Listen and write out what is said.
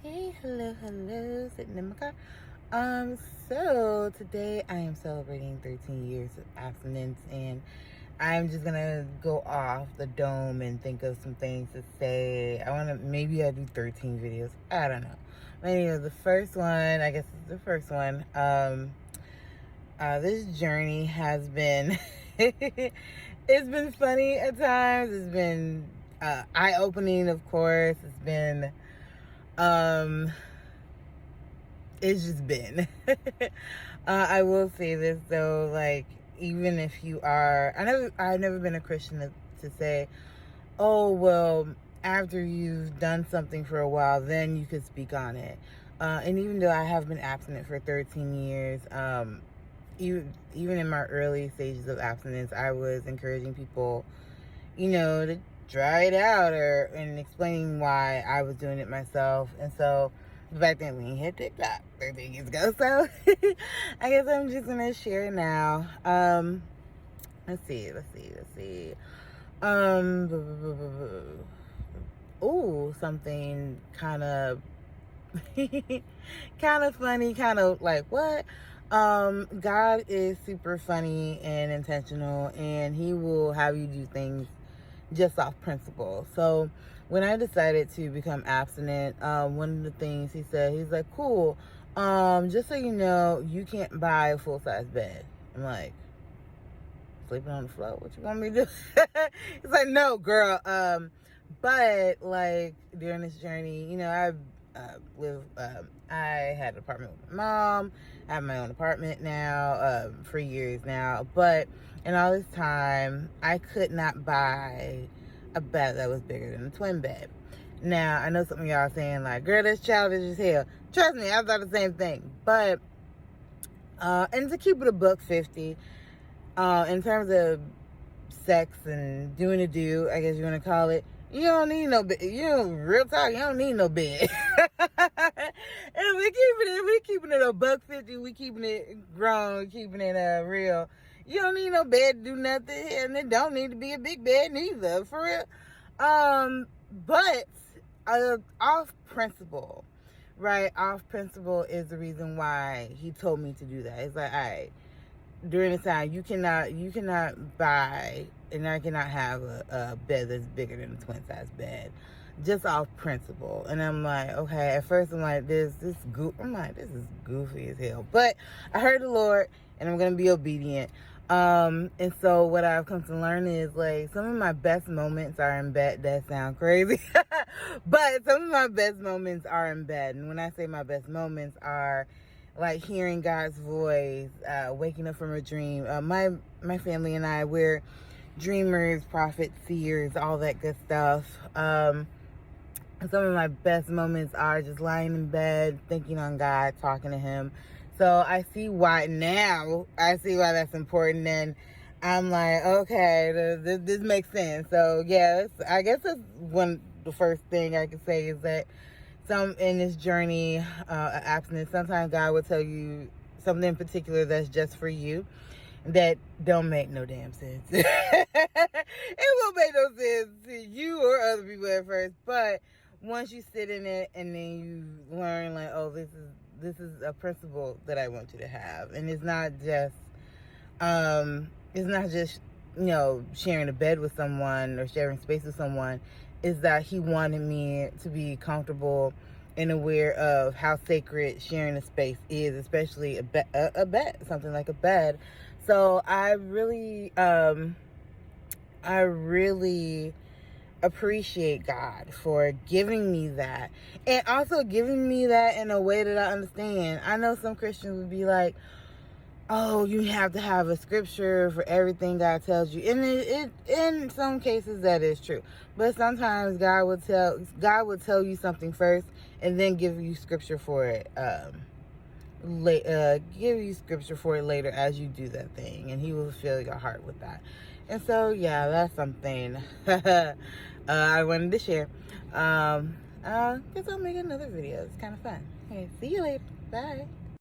Hey, hello, sitting in my car. So today I am celebrating 13 years of abstinence, and I'm just gonna go off the dome and think of some things to say. Maybe I'll do 13 videos. I don't know. But anyway, the first one, I guess it's the first one. This journey has been, it's been funny at times. It's been eye-opening, of course. Um, it's just been. I will say this though, like, even if you are, I've never been a Christian to say, oh, well, after you've done something for a while, then you could speak on it. And even though I have been abstinent for 13 years, even in my early stages of abstinence, I was encouraging people, to try it out and explaining why I was doing it myself. And so back then we hit TikTok 13 years ago. So I guess I'm just gonna share now. Let's see. Something kind of kind of funny, kind of like what? God is super funny and intentional, and he will have you do things just off principle. So when I decided to become abstinent, one of the things he said, he's like, cool, just so you know, you can't buy a full-size bed. I'm like, sleeping on the floor? What you want me to do? It's like, no, girl. But like during this journey, I had an apartment with my mom. I have my own apartment now, for years now. But in all this time, I could not buy a bed that was bigger than a twin bed. Now, I know some of y'all are saying like, girl, that's childish as hell. Trust me, I thought the same thing. But, and to keep it $150, in terms of sex and doing a do, I guess you want to call it, you don't need no bed. Real talk, you don't need no bed. And we keeping it $150. We keeping it grown, keeping it real. You don't need no bed to do nothing, and it don't need to be a big bed neither, for real. But off principle, right? Off principle is the reason why he told me to do that. It's like, all right, during the time you cannot buy, and I cannot have a bed that's bigger than a twin size bed, just off principle. And I'm like, okay, at first I'm like, this is goofy as hell, but I heard the Lord and I'm gonna be obedient. And so what I've come to learn is, like, some of my best moments are in bed. That sounds crazy, but some of my best moments are in bed. And when I say my best moments are like hearing God's voice, waking up from a dream. My family and I, we're dreamers, prophets, seers, all that good stuff. Some of my best moments are just lying in bed, thinking on God, talking to him. So I see why that's important. And I'm like, okay, this makes sense. So yes, I guess that's the first thing I can say is that in this journey, abstinence, sometimes God will tell you something in particular that's just for you that don't make no damn sense. It won't make no sense to you or other people at first, but once you sit in it and then you learn, like, oh, this is a principle that I want you to have. And it's not just sharing a bed with someone or sharing space with someone. Is that he wanted me to be comfortable and aware of how sacred sharing a space is, especially a bed, something like a bed. So I really appreciate God for giving me that, and also giving me that in a way that I understand. I know some Christians would be like, oh, you have to have a scripture for everything God tells you. And it in some cases that is true. But sometimes God would tell you something first and then give you scripture for it. Give you scripture for it later as you do that thing, and he will fill your heart with that. And so yeah, that's something I wanted to share. Guess I'll make another video. It's kind of fun. Okay, see you later. Bye.